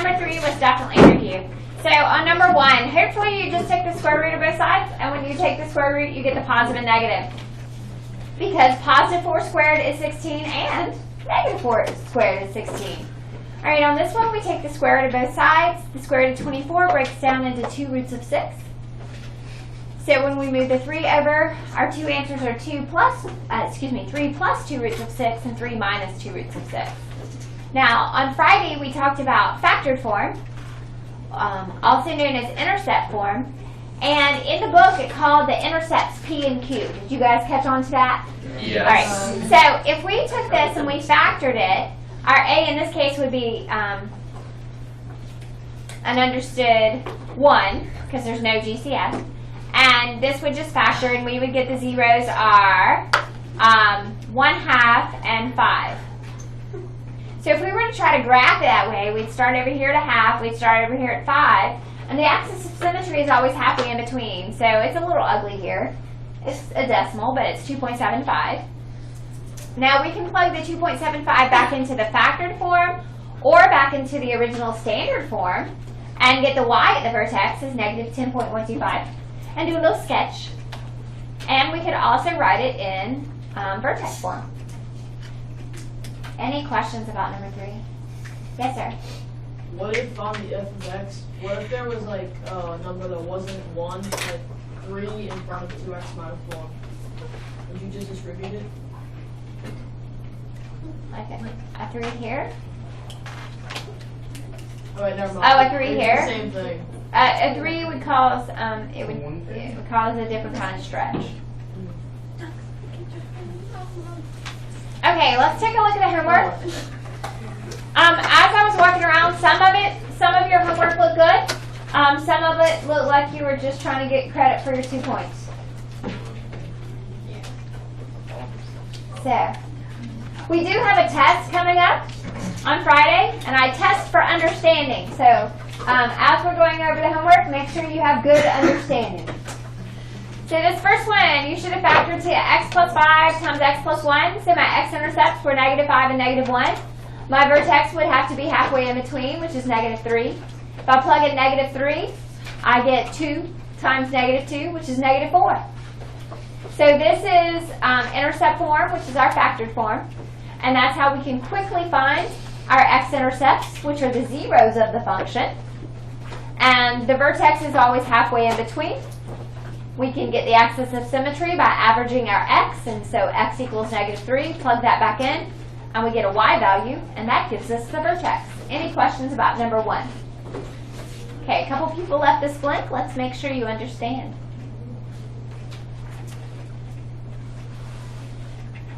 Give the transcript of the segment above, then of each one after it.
number 3 was definitely tricky. So on number 1, hopefully you just take the square root of both sides, and when you take the square root, you get the positive and negative. Because positive 4 squared is 16 and negative 4 squared is 16. All right, on this one, we take the square root of both sides. The square root of 24 breaks down into 2 roots of 6. So when we move the 3 over, our two answers are 3 plus 2 roots of 6 and 3 minus 2 roots of 6. Now, on Friday, we talked about factored form, also known as intercept form. And in the book, it called the intercepts P and Q. Did you guys catch on to that? Yes. All right. So if we took this and we factored it, our A in this case would be an understood 1, because there's no GCF. And this would just factor, and we would get the zeros are 1/2 and 5. So if we were to try to graph it that way, we'd start over here at 1/2, we'd start over here at 5, and the axis of symmetry is always halfway in between, so it's a little ugly here. It's a decimal, but it's 2.75. Now we can plug the 2.75 back into the factored form or back into the original standard form and get the y at the vertex as negative 10.125 and do a little sketch. And we could also write it in vertex form. Any questions about number 3? Yes, sir. What if on the f of x, what if there was like a number that wasn't 1, like 3 in front of 2x minus 1? Would you just distribute it? Like a 3 here? Oh, wait, never mind. Oh, a 3 It's here? the same thing. A 3 would cause it would cause a different kind of stretch. Okay, let's take a look at the homework. As I was walking around, some of your homework looked good. Some of it looked like you were just trying to get credit for your 2 points. So, we do have a test coming up on Friday, and I test for understanding. So, as we're going over the homework, make sure you have good understanding. So this first one, you should have factored to x plus 5 times x plus 1. So my x-intercepts were negative 5 and negative 1. My vertex would have to be halfway in between, which is negative 3. If I plug in negative 3, I get 2 times negative 2, which is negative 4. So this is intercept form, which is our factored form. And that's how we can quickly find our x-intercepts, which are the zeros of the function. And the vertex is always halfway in between. We can get the axis of symmetry by averaging our x, and so x equals negative 3, plug that back in, and we get a y value, and that gives us the vertex. Any questions about number 1? Okay, a couple people left this blank. Let's make sure you understand.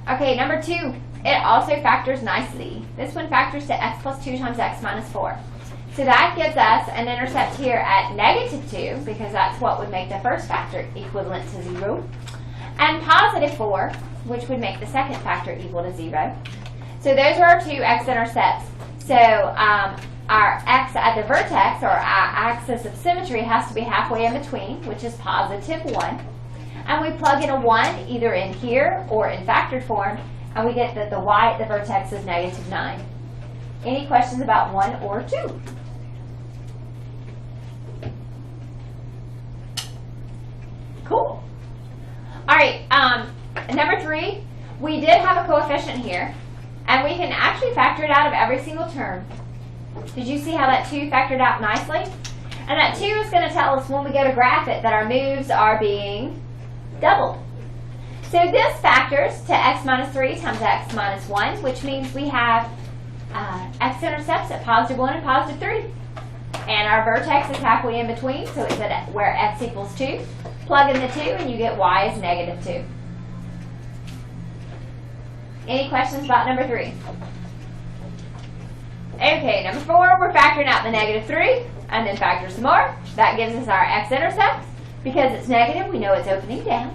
Okay, number 2, it also factors nicely. This one factors to x plus 2 times x minus 4. So that gives us an intercept here at negative 2, because that's what would make the first factor equivalent to 0, and positive 4, which would make the second factor equal to 0. So those are our 2 x-intercepts. So our x at the vertex, or our axis of symmetry, has to be halfway in between, which is positive 1. And we plug in a 1 either in here or in factored form, and we get that the y at the vertex is negative 9. Any questions about 1 or 2? Cool. All right, number 3, we did have a coefficient here, and we can actually factor it out of every single term. Did you see how that 2 factored out nicely? And that 2 is going to tell us when we go to graph it that our moves are being doubled. So this factors to x minus 3 times x minus 1, which means we have x-intercepts at positive 1 and positive 3. And our vertex is halfway in between, so it's at where x equals 2. Plug in the 2 and you get y is negative 2. Any questions about number 3? Okay, number 4, we're factoring out the negative 3, and then factor some more. That gives us our x-intercept. Because it's negative, we know it's opening down.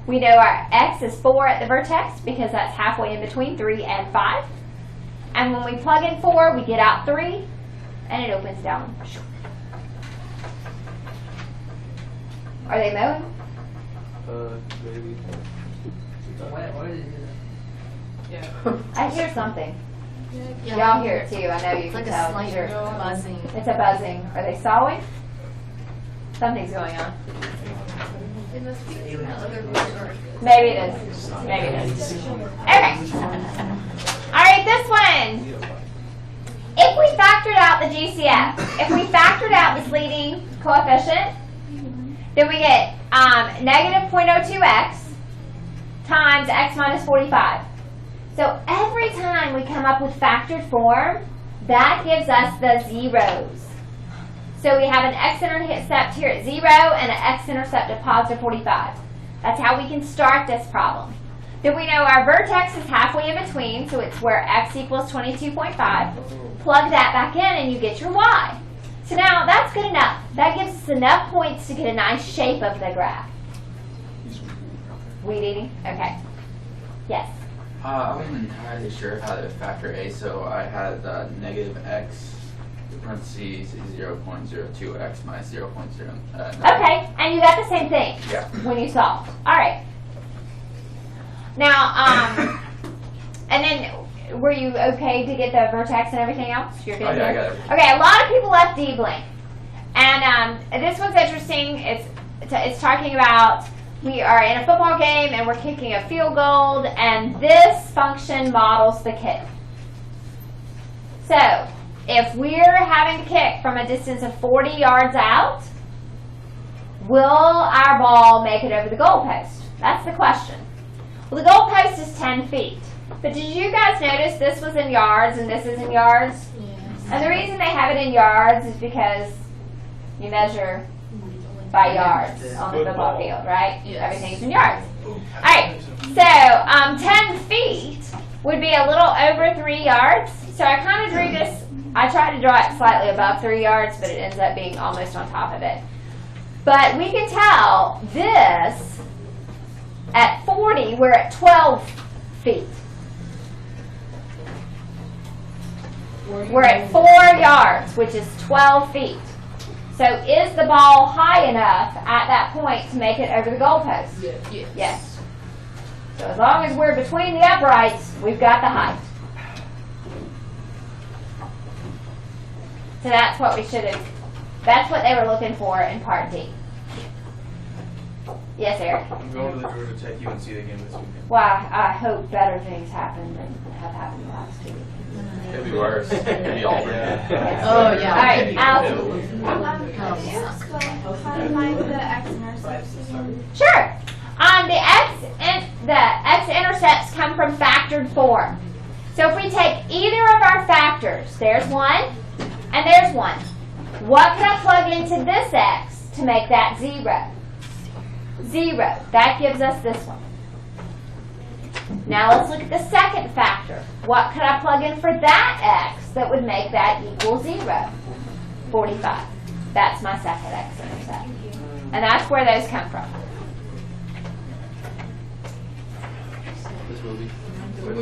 We know our x is 4 at the vertex, because that's halfway in between 3 and 5. And when we plug in 4, we get out 3, and it opens down. Are they mowing? Maybe. Yeah. I hear something. Y'all hear it too. I know you It's can like a tell. slight Sure. buzzing. It's a buzzing. Are they sawing? Something's going on. It must be from the other resort. Maybe it is. Maybe it is. Okay. All right, this one. If we factored out the GCF, if we factored out this leading coefficient, then we get negative 0.02x times x minus 45. So every time we come up with factored form, that gives us the zeros. So we have an x-intercept here at 0 and an x-intercept at positive 45. That's how we can start this problem. Then we know our vertex is halfway in between, so it's where x equals 22.5. Plug that back in and you get your y. So now that's good enough. That gives us enough points to get a nice shape of the graph. Weed eating? Okay. Yes. I wasn't entirely sure how to factor a, so I had negative x parentheses 0.02x minus 0.0. Okay, and you got the same thing Yeah. when you solved. All right. Now, and then were you okay to get the vertex and everything else? You're good. Oh, yeah, I there? got it. Okay, a lot of people left D blank, and this one's interesting. It's talking about we are in a football game and we're kicking a field goal, and this function models the kick. So, if we're having to kick from a distance of 40 yards out, will our ball make it over the goalpost? That's the question. Well, the goalpost is 10 feet. But did you guys notice this was in yards and this is in yards? Yes. And the reason they have it in yards is because you measure by yards on the football field, right? Yes. Everything's in yards. All right, so 10 feet would be a little over 3 yards. So I kind of drew this, I tried to draw it slightly above 3 yards, but it ends up being almost on top of it. But we can tell this, at 40, we're at 12 feet. We're at 4 yards, which is 12 feet. So is the ball high enough at that point to make it over the goalpost? Yes. Yes. So as long as we're between the uprights, we've got the height. So that's what we should have, that's what they were looking for in part D. Yes, Eric? I'm going to the Georgia Tech UNC game this weekend. Well, I hope better things happen than have happened the last 2 weeks. Could be worse. Could be all Oh, yeah. All right, Allison. Could you explain the x-intercepts again? Sure. The x-intercepts come from factored form. So if we take either of our factors, there's 1 and there's 1. What can I plug into this x to make that 0? 0. That gives us this one. Now let's look at the second factor. What could I plug in for that x that would make that equal 0? 45. That's my second x-intercept. And that's where those come from. This movie.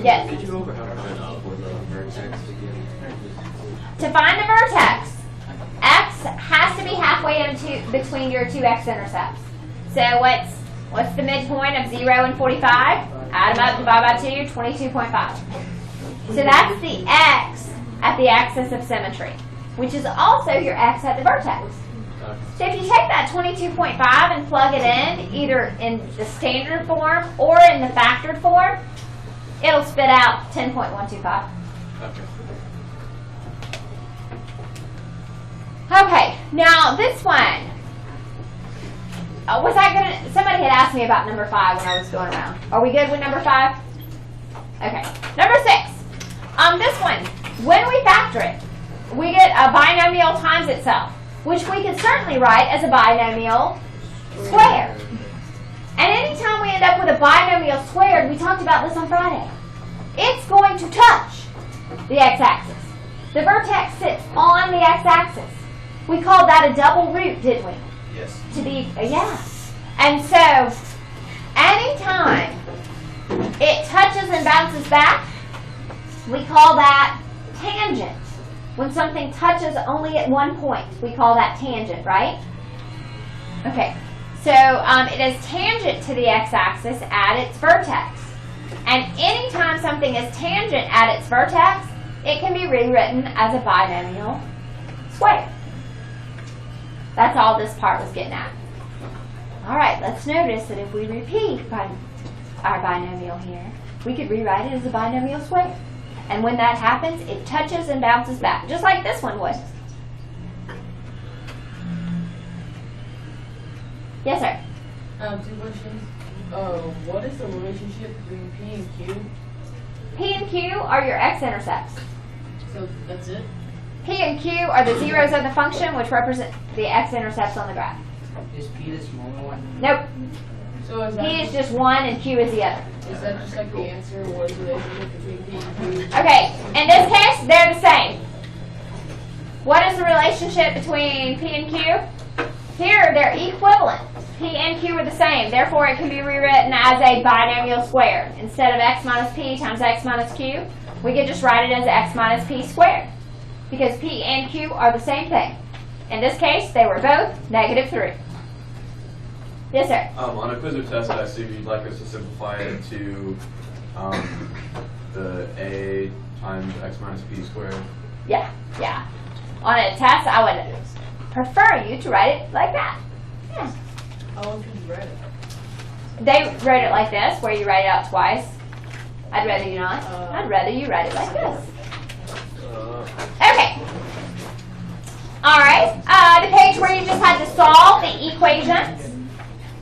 Yes. Did you go over how to find out for the vertex again? To find the vertex, x has to be halfway into between your 2 x-intercepts. So what's the midpoint of 0 and 45? Add them up, divide by 2, 22.5. So that's the x at the axis of symmetry, which is also your x at the vertex. So if you take that 22.5 and plug it in, either in the standard form or in the factored form, it'll spit out 10.125. Okay. Okay, now this one. Somebody had asked me about number 5 when I was going around. Are we good with number 5? Okay. Number 6. This one, when we factor it, we get a binomial times itself, which we can certainly write as a binomial squared. And anytime we end up with a binomial squared, we talked about this on Friday, it's going to touch the x-axis. The vertex sits on the x-axis. We called that a double root, didn't we? Yes. To be, yeah. And so, anytime it touches and bounces back, we call that tangent. When something touches only at one point, we call that tangent, right? Okay, so it is tangent to the x-axis at its vertex. And anytime something is tangent at its vertex, it can be rewritten as a binomial square. That's all this part was getting at. All right, let's notice that if we repeat our binomial here, we could rewrite it as a binomial square. And when that happens, it touches and bounces back, just like this one would. Yes, sir. 2 questions. What is the relationship between P and Q? P and Q are your x-intercepts. So that's it? P and Q are the zeros of the function, which represent the x-intercepts on the graph. Is P the smaller one? Nope. So is that P is just one and Q is the other. Is that just like the answer? What is the relationship between P and Q? Okay, in this case, they're the same. What is the relationship between P and Q? Here, they're equivalent. P and Q are the same. Therefore, it can be rewritten as a binomial square. Instead of x minus P times x minus Q, we could just write it as x minus P squared. Because P and Q are the same thing. In this case, they were both -3. Yes, sir. On a quiz or test, I assume you'd like us to simplify it to the A times x minus P squared. Yeah. On a test, I would prefer you to write it like that. Yeah. How long could you write it? They wrote it like this, where you write it out twice. I'd rather you not. I'd rather you write it like this. Okay. All right. The page where you just had to solve the equations.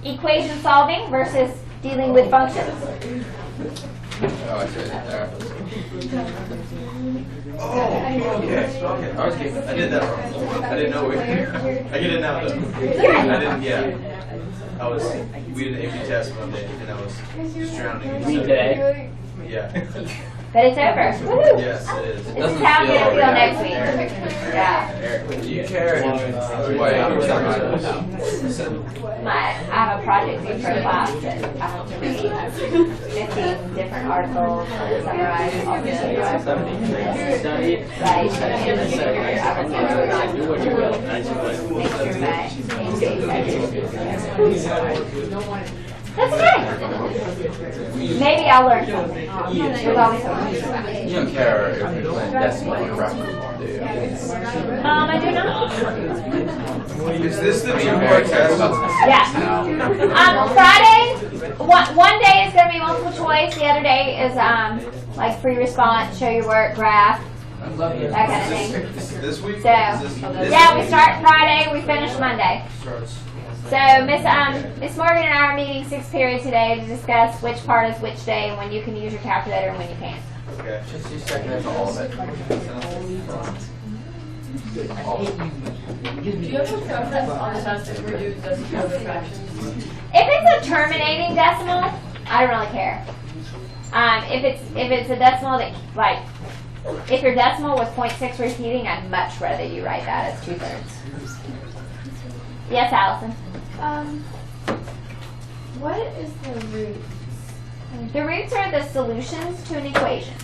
Equation solving versus dealing with functions. Oh, I see it there. Okay. I was kidding. I did that wrong. I didn't know we. I get it now though. I didn't. Yeah. We did an AP test Monday, and I was just drowning. in We stuff. did. Yeah. But it's over. Woo! Yes, it is. This is how it's going to feel next week. Yeah. Do you care? I have a project due for class that I have to read 15 different articles and summarize all the Study it. right. Do what you will. That's okay. Maybe I'll learn something. There's always something. You don't care if you're playing decimal or fractional, do you? I do not. Is this the Newport test? Yeah. Friday, one day is going to be multiple choice. The other day is like free response, show your work, graph, that kind of thing. This week? So, Is this yeah, we start Friday, we finish Monday. So Miss Morgan and I are meeting 6th period today to discuss which part is which day and when you can use your calculator and when you can't. Okay. Just second for all of it. Do you have a process on the test that reduce decimal fractions? If it's a terminating decimal, I don't really care. If it's a decimal that like, if your decimal was 0.6 repeating, I'd much rather you write that as 2/3. Yes, Allison. What is the root? The roots are the solutions to an equation.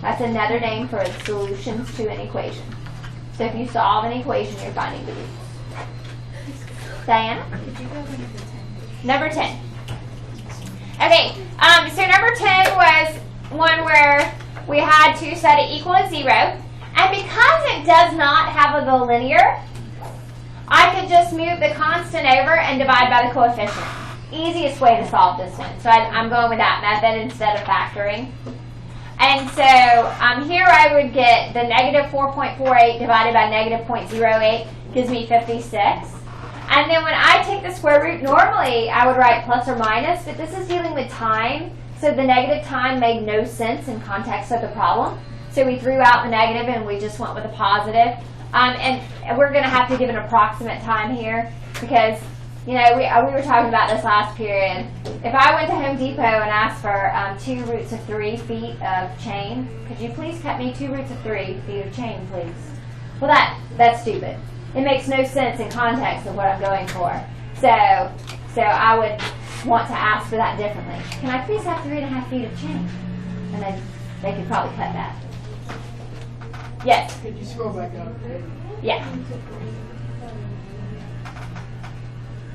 That's another name for solutions to an equation. So if you solve an equation, you're finding the roots. Diana? Could you go to Number 10. Okay, so number 10 was one where we had to set it equal to 0. And because it does not have a linear, I could just move the constant over and divide by the coefficient. Easiest way to solve this one. So I'm going with that method instead of factoring. And so here I would get the -4.48 divided by -0.08 gives me 56. And then when I take the square root, normally I would write plus or minus, but this is dealing with time. So the negative time made no sense in context of the problem. So we threw out the negative and we just went with a positive. And we're going to have to give an approximate time here because, you know, we were talking about this last period. If I went to Home Depot and asked for 2 roots of 3 feet of chain, could you please cut me 2 roots of 3 feet of chain, please? Well, that's stupid. It makes no sense in context of what I'm going for. So I would want to ask for that differently. Can I please have 3.5 feet of chain? And then they could probably cut that. Yes. Could you scroll back up? Yeah.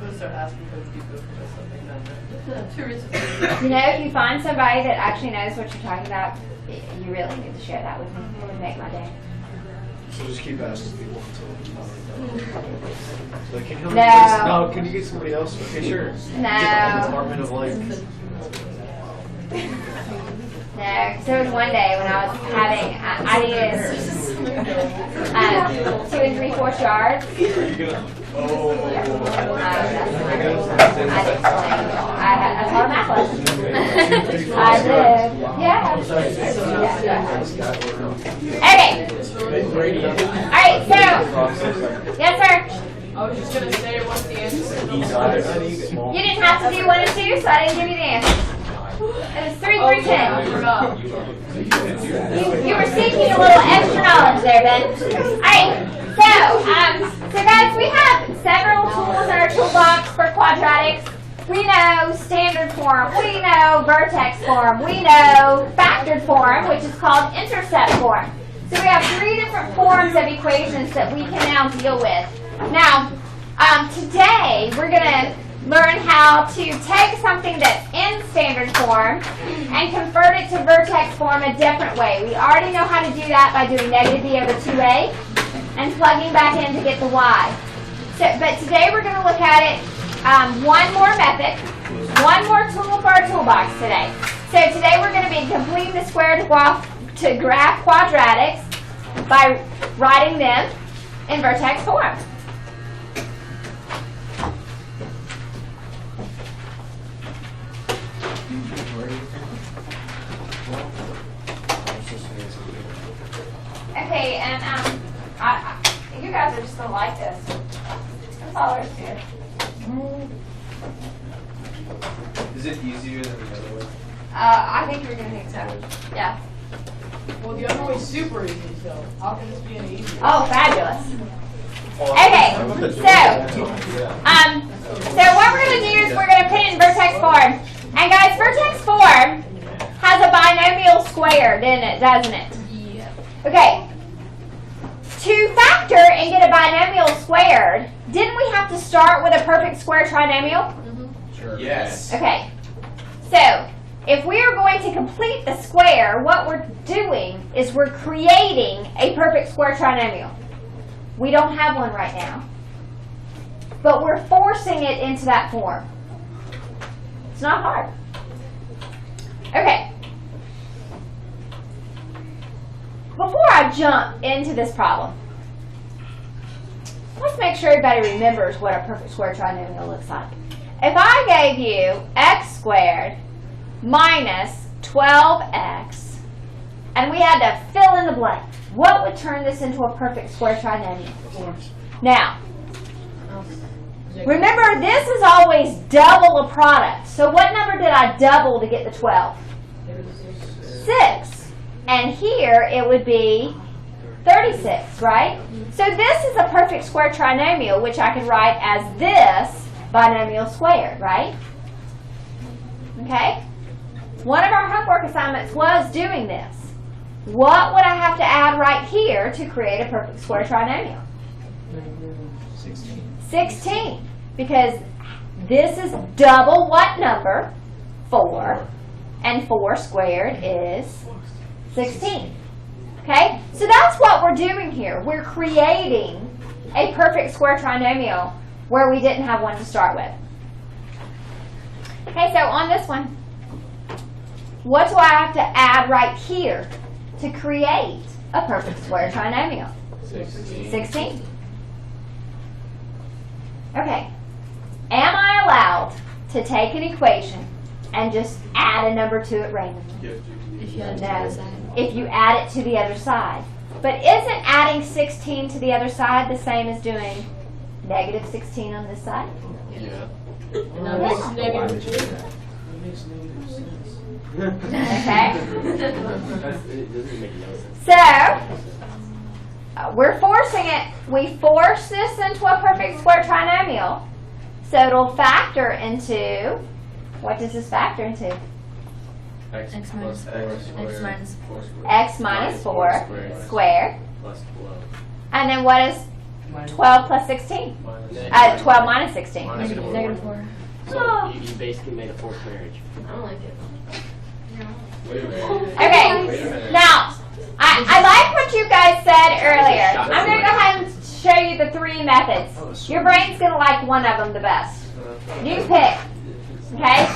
gonna start asking for people for something that. Two reasons. You know, if you find somebody that actually knows what you're talking about, you really need to share that with me. It would make my day. So just keep asking people until. Like, can you No. No, can you get somebody else? Okay, sure. No. Get the Department of like. No, because there was one day when I was having, I needed 2 and 3/4 yards. Oh. I taught a math lesson. I did. Yeah. Okay. Alright, so, yes sir. I was just gonna say what's the answer. You didn't have to do 1 and 2, so I didn't give you the answer. It was 3 through 10. You were seeking a little extra knowledge there, Ben. Alright, so guys, we have several tools in our toolbox for quadratics. We know standard form, we know vertex form, we know factored form, which is called intercept form. So we have 3 different forms of equations that we can now deal with. Now, today we're going to learn how to take something that's in standard form and convert it to vertex form a different way. We already know how to do that by doing negative b over 2a and plugging back in to get the y. But today we're going to look at it one more method, one more tool for our toolbox today. So today we're going to be completing the square to graph quadratics by writing them in vertex form. Okay, and you guys are just gonna like this. That's all there is to it. Is it easier than the other way? I think you're gonna think so. Yeah. Well, the other way's super easy, so how can this be any easier? Oh, fabulous. Okay, so what we're gonna do is we're gonna put it in vertex form. And guys, vertex form has a binomial squared in it, doesn't it? Yeah. Okay. To factor and get a binomial squared, didn't we have to start with a perfect square trinomial? Sure. Yes. Okay. So, if we are going to complete the square, what we're doing is we're creating a perfect square trinomial. We don't have one right now, but we're forcing it into that form. It's not hard. Okay. Before I jump into this problem, let's make sure everybody remembers what a perfect square trinomial looks like. If I gave you x squared minus 12x, and we had to fill in the blank, what would turn this into a perfect square trinomial? Now, remember this is always double a product. So what number did I double to get the 12? 6. And here it would be 36, right? So this is a perfect square trinomial, which I could write as this binomial squared, right? Okay? One of our homework assignments was doing this. What would I have to add right here to create a perfect square trinomial? 16. 16. Because this is double what number? 4. And 4 squared is 16. Okay? So that's what we're doing here. We're creating a perfect square trinomial where we didn't have one to start with. Okay, so on this one, what do I have to add right here to create a perfect square trinomial? 16. Okay. Am I allowed to take an equation and just add a number to it randomly? If you had No. If you add it to the other side. But isn't adding 16 to the other side the same as doing negative 16 on this side? Yeah. And that makes negative 2. That makes negative sense. Okay? It doesn't make no sense. So, we're forcing it. We force this into a perfect square trinomial. So it'll factor into, what does this factor into? X minus 4. X minus 4. X minus 4 squared. Plus 12. And then what is Minus 12 plus 16. Minus 12 minus 16. Negative 4. So you basically made a forced marriage. I don't like it. Wait a minute. Okay, Wait a minute. now, I like what you guys said earlier. I'm going to go ahead and show you the 3 methods. Your brain's going to like one of them the best. You pick. Okay?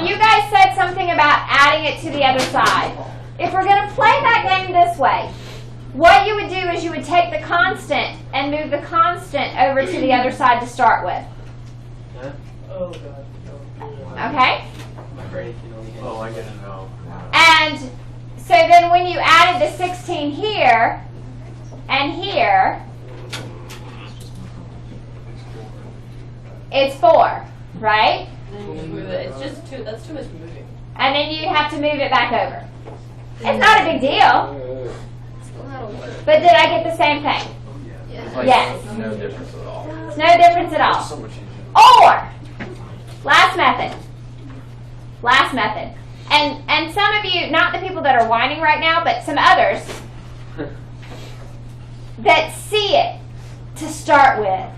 You guys said something about adding it to the other side. If we're going to play that game this way, what you would do is you would take the constant and move the constant over to the other side to start with. Oh god. Okay? My brain can only handle. Oh, I get it now. And so then when you added the 16 here and here, it's 4, right? It's just too. That's too much moving. And then you'd have to move it back over. It's not a big deal. Still not a lot. But did I get the same thing? It's like Yes. no difference at all. It's no difference at So all. much easier. Or, last method. Last method. And some of you, not the people that are whining right now, but some others that see it to start with,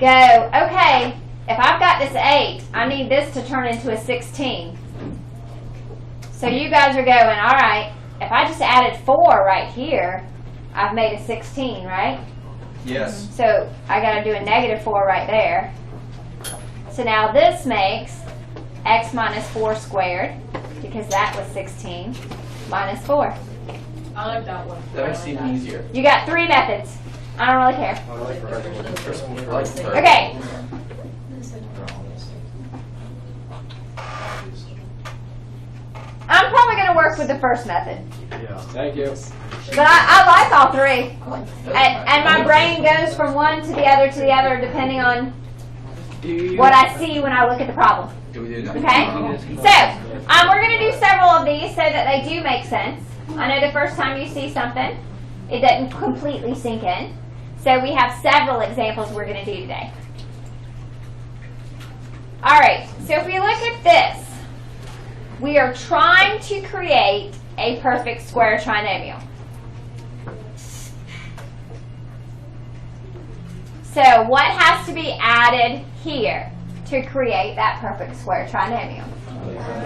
go, okay, if I've got this 8, I need this to turn into a 16. So you guys are going, all right, if I just added 4 right here, I've made a 16, right? Yes. So I got to do a negative 4 right there. So now this makes x minus 4 squared, because that was 16, minus 4. I like that one. That makes it even easier. You got 3 methods. I don't really care. I like the first one. I like the third. Okay. I'm probably going to work with the first method. Yeah. Thank you. But I like all 3. And my brain goes from one to the other depending on what I see when I look at the problem. Do we do that? Okay? So, we're going to do several of these so that they do make sense. I know the first time you see something, it doesn't completely sink in. So we have several examples we're going to do today. All right, so if we look at this, we are trying to create a perfect square trinomial. So what has to be added here to create that perfect square trinomial?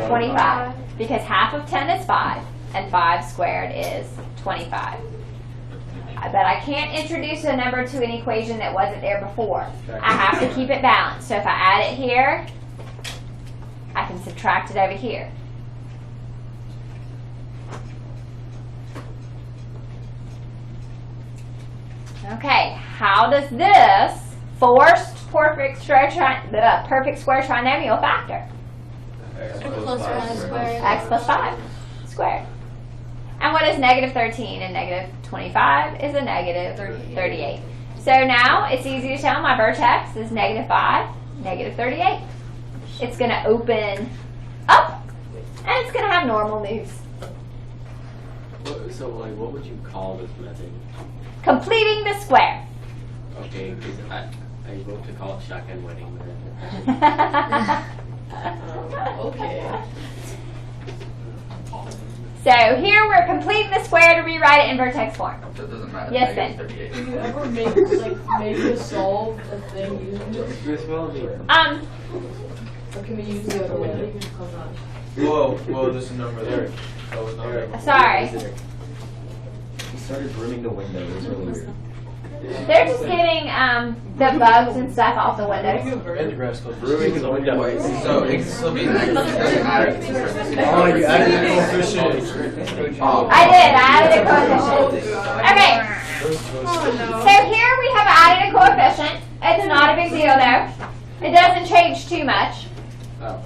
25, because half of 10 is 5, and 5 squared is 25. But I can't introduce a number to an equation that wasn't there before. I have to keep it balanced. So if I add it here, I can subtract it over here. Okay, how does this forced perfect square trinomial factor? X Plus or minus squared. X plus 5 squared. And what is negative 13 and negative 25 is a negative 38. So now it's easy to tell my vertex is negative 5, negative 38. It's going to open up and it's going to have normal moves. So, like, what would you call this method? Completing the square. Okay, because I vote to call it shotgun wedding method. Okay. So here we're completing the square to rewrite it in vertex form. So it doesn't matter. Yes, Negative Do 38. you ever make a solve a thing using this? This will be. Or can we use the other way? Whoa, there's a number there. That was not there. Sorry. He started grooming the window. It was really weird. They're just getting the bugs and stuff off the windows. Grooming the window. Wait, so it can still be negative. It doesn't matter if it's Oh, you added the coefficient. Oh. I did. I added a coefficient. Okay. So here we have added a coefficient. It's not a big deal though. It doesn't change too much. Oh.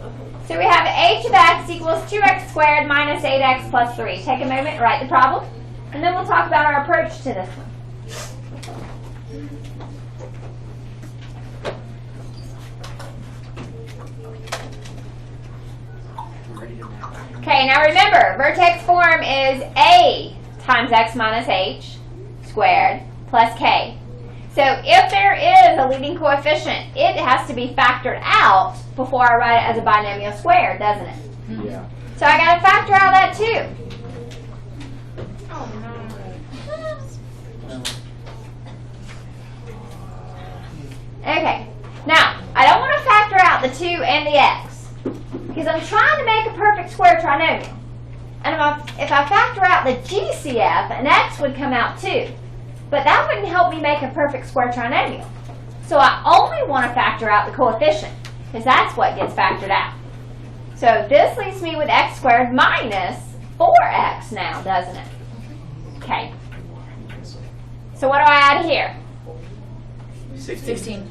So we have h of x equals 2x squared minus 8x plus 3. Take a moment and write the problem, and then we'll talk about our approach to this one. Okay, now remember, vertex form is a times x minus h squared plus k. So if there is a leading coefficient, it has to be factored out before I write it as a binomial squared, doesn't it? Yeah. So I got to factor out that too. Okay. Now, I don't want to factor out the 2 and the x because I'm trying to make a perfect square trinomial. And if I factor out the GCF, an x would come out too. But that wouldn't help me make a perfect square trinomial. So I only want to factor out the coefficient because that's what gets factored out. So this leaves me with x squared minus 4x now, doesn't it? Okay. So what do I add here? 16.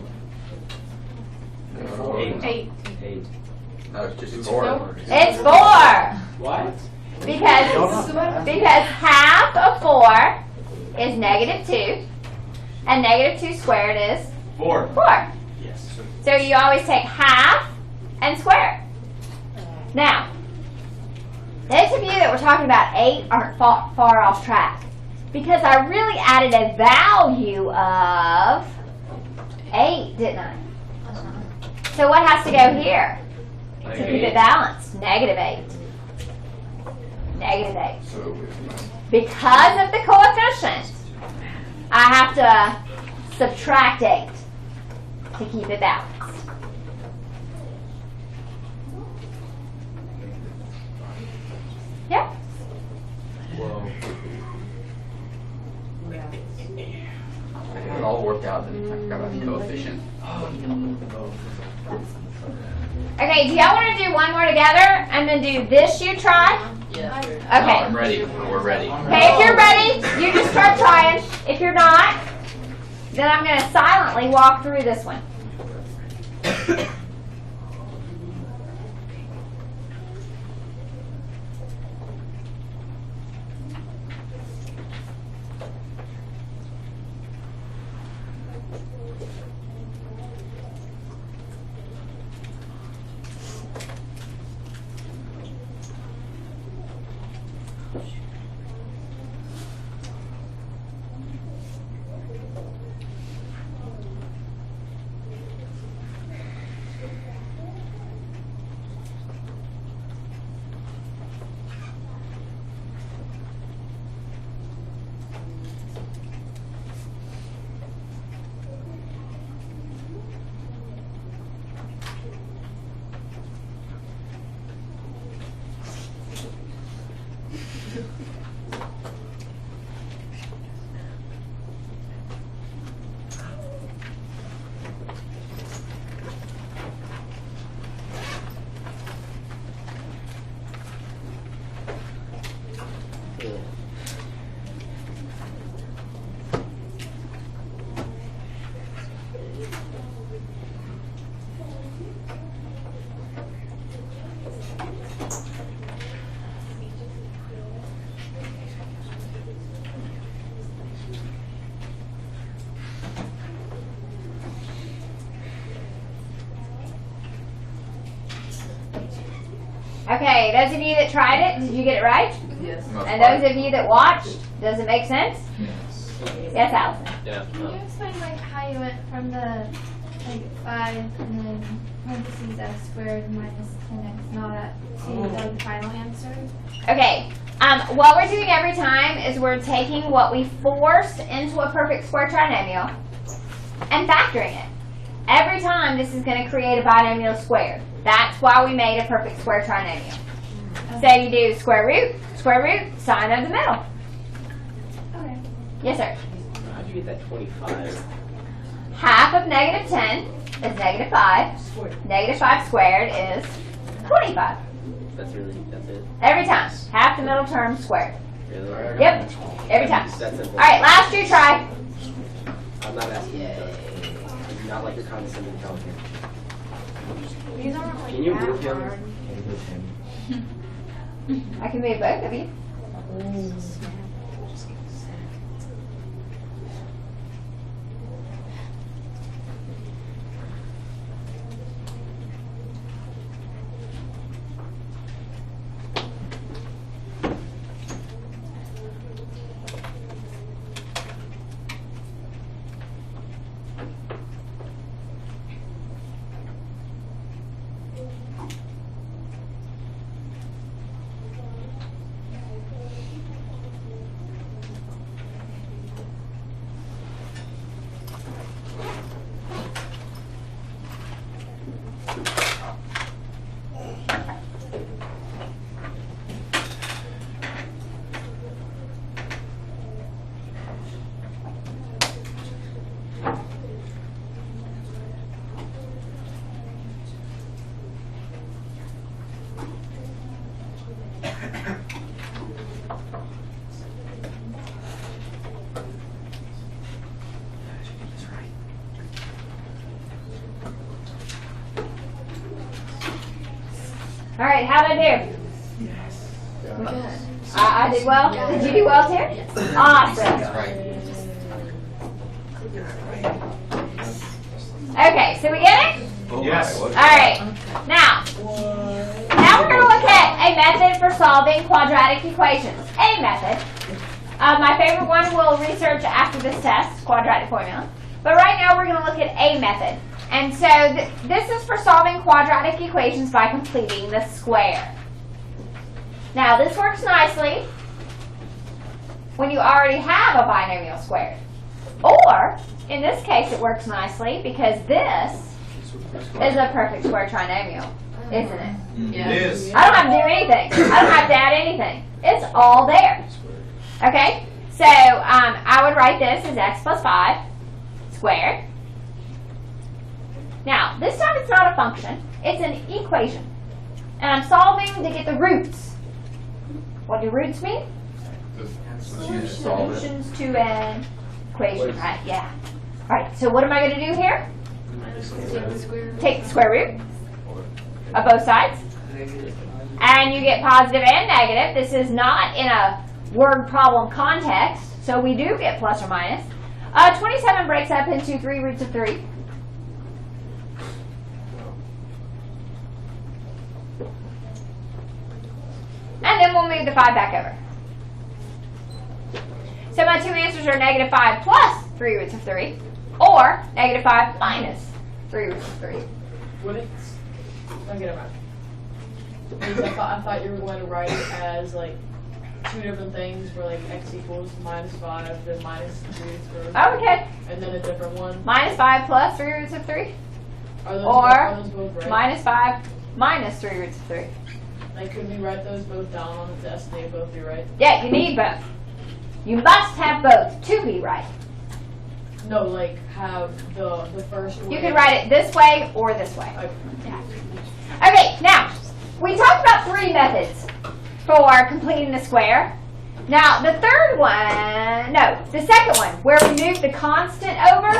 8. No, it's just 4. It's 4. What? Because half of 4 is negative 2, and negative 2 squared is 4. 4. Yes. So you always take half and square it. Now, those of you that were talking about 8 aren't far off track, because I really added a value of 8, didn't I? So what has to go here to keep it balanced? Negative 8. Negative 8. Because of the coefficient, I have to subtract 8 to keep it balanced. Yep. Whoa. I think it all worked out, then I forgot about the coefficient. Okay, do y'all want to do one more together and then do this you try? Yes. Okay. I'm ready. We're ready. Okay, if you're ready, you just start trying. If you're not, then I'm going to silently walk through this one. Okay, those of you that tried it, did you get it right? Yes. And those of you that watched, does it make sense? Yes, Allison. Yeah. Can you explain like how you went from the like 5 and then parentheses x squared minus 10x not at to like the final answer? Okay, what we're doing every time is we're taking what we forced into a perfect square trinomial and factoring it. Every time this is going to create a binomial squared. That's why we made a perfect square trinomial. So you do square root, sign of the middle. Okay. Yes, sir. How'd you get that 25? Half of negative 10 is negative 5. Negative 5 squared is 25. That's it? Every time. Half the middle term squared. Really? Yep. Every time. That's it. All right, last you try. I'm not asking you to. Not like you're condescending to tell me. These aren't like Can you that move him? hard. I can move both of you. All right, how did I do? I did well. Did you do well too? Awesome. Okay, so we get it? Yes. All right. Now we're going to look at a method for solving quadratic equations. A method. My favorite one we'll research after this test, quadratic formula. But right now we're going to look at a method. And so this is for solving quadratic equations by completing the square. Now this works nicely when you already have a binomial squared. Or, in this case it works nicely because this is a perfect square trinomial, isn't it? It is. I don't have to do anything. I don't have to add anything. It's all there. Okay? So, I would write this as x plus 5 squared. Now, this time it's not a function. It's an equation. And I'm solving to get the roots. What do roots mean? Solutions to an equation, right? Yeah. All right, so what am I going to do here? Take the square root of both sides. And you get positive and negative. This is not in a word problem context, so we do get plus or minus. 27 breaks up into 3 roots of 3. And then we'll move the 5 back over. So my two answers are negative 5 plus 3 roots of 3, or negative 5 minus 3 roots of 3. Would it? I get it right. Because I thought you were going to write it as like two different things for like x equals minus 5, then minus 3 roots of 3. Oh, okay. And then a different one. Minus 5 plus 3 roots of 3, Are those both right? minus 5 minus 3 roots of 3. Like, could we write those both down on the test and they'd both be right? Yeah, you need both. You must have both to be right. No, like have the first one. You can write it this way or this way. Okay. Okay, now, we talked about 3 methods for completing the square. Now, the second one, where we move the constant over,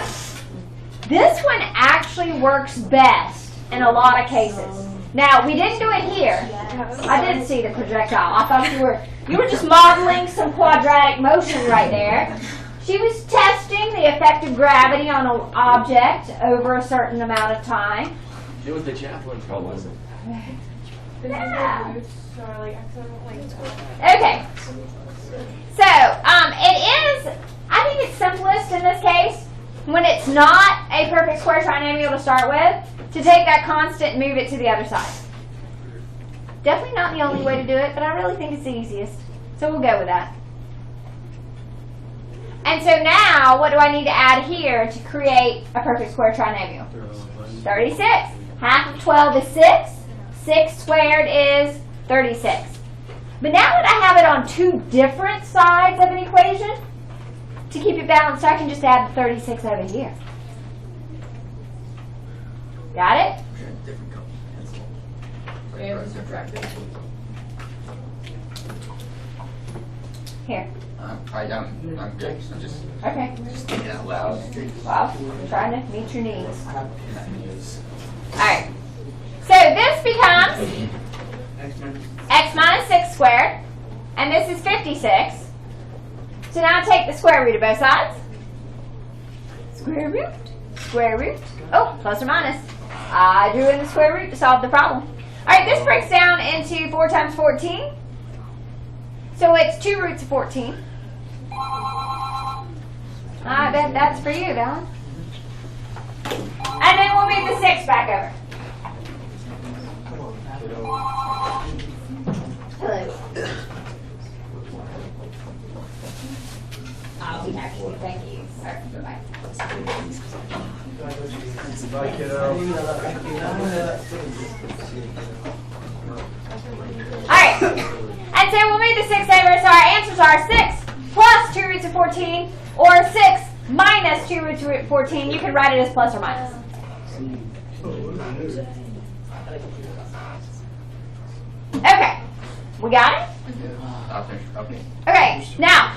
this one actually works best in a lot of cases. Now, we didn't do it here. I did see the projectile. I thought you were just modeling some quadratic motion right there. She was testing the effect of gravity on an object over a certain amount of time. It was the chaplain problem. Yeah. Okay. So, it is, I think it's simplest in this case, when it's not a perfect square trinomial to start with, to take that constant and move it to the other side. Definitely not the only way to do it, but I really think it's the easiest. So we'll go with that. And so now, what do I need to add here to create a perfect square trinomial? 36. Half of 12 is 6. 6 squared is 36. But now that I have it on 2 different sides of an equation, to keep it balanced, I can just add the 36 over here. Got it? Different color pencil. So you have to subtract it. Here. I'm good. I'm just Okay. thinking out loud. Well, I'm trying to meet your needs. That news. Alright. So this becomes x minus 6 squared. And this is 56. So now take the square root of both sides. Square root. Square root. Oh, plus or minus. I drew in the square root to solve the problem. Alright, this breaks down into 4 times 14. So it's 2 roots of 14. I bet that's for you, Valen. And then we'll move the 6 back over. Hello. I'll be happy to. Thank you. All right, bye-bye. Bye, kiddo. Alright, and so we'll move the 6 over, so our answers are 6 plus 2 roots of 14, or 6 minus 2 roots of 14. You can write it as plus or minus. Okay, we got it? Okay. Okay, now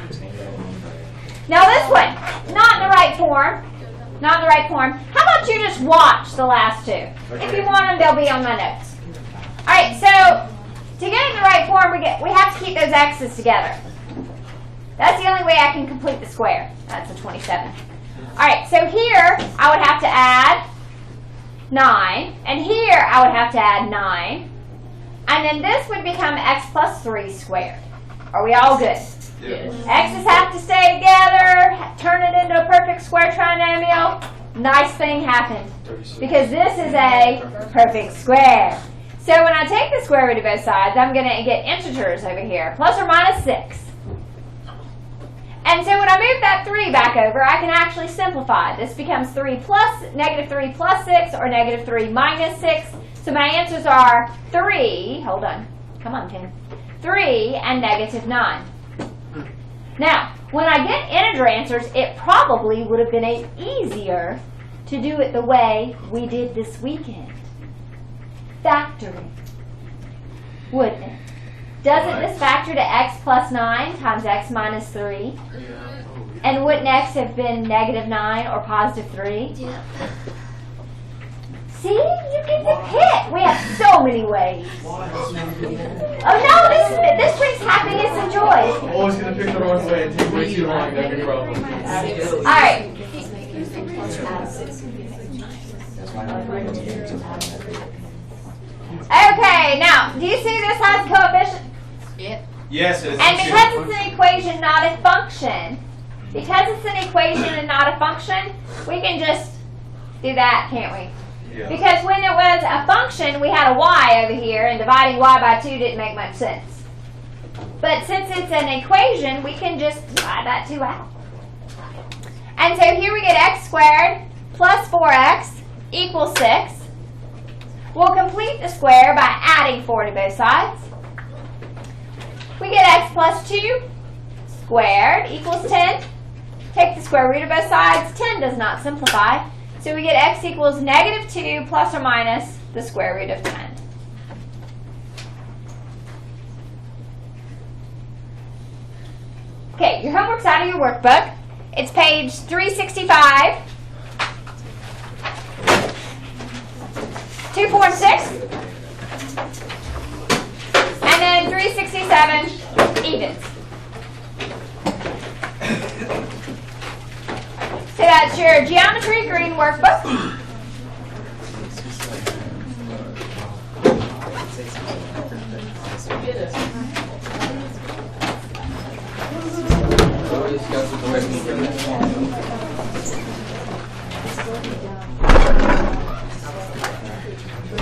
this one, not in the right form. Not in the right form. How about you just watch the last 2? If you want them, they'll be on my notes. Alright, so to get in the right form, we have to keep those x's together. That's the only way I can complete the square. That's a 27. Alright, so here I would have to add 9, and here I would have to add 9, and then this would become x plus 3 squared. Are we all good? Yes. X's have to stay together, turn it into a perfect square trinomial. Nice thing happened, because this is a perfect square. So when I take the square root of both sides, I'm going to get integers over here, plus or minus 6. And so when I move that 3 back over, I can actually simplify. This becomes negative 3 plus 6, or negative 3 minus 6. So my answers are 3, hold on, come on, Tim, 3 and negative 9. Now, when I get integer answers, it probably would have been easier to do it the way we did this weekend. Factoring. Wouldn't it? Doesn't this factor to x plus 9 times x minus 3? And wouldn't x have been negative 9 or positive 3? Yeah. See? You get to pick. We have so many ways. Oh no, this brings happiness and joy. I'm always going to pick the wrong way and take way too long. That'd be a problem. Alright. Okay, now, do you see this has coefficients? Yes, it is. And because it's an equation, not a function, because it's an equation and not a function, we can just do that, can't we? Yeah. Because when it was a function, we had a y over here, and dividing y by 2 didn't make much sense. But since it's an equation, we can just divide that 2 out. And so here we get x squared plus 4x equals 6. We'll complete the square by adding 4 to both sides. We get x plus 2 squared equals 10. Take the square root of both sides. 10 does not simplify. So we get x equals negative 2 plus or minus the square root of 10. Okay, your homework's out of your workbook. It's page 365, 2, 4, and 6, and then 367 evens. So that's your geometry green workbook. So we discussed the way we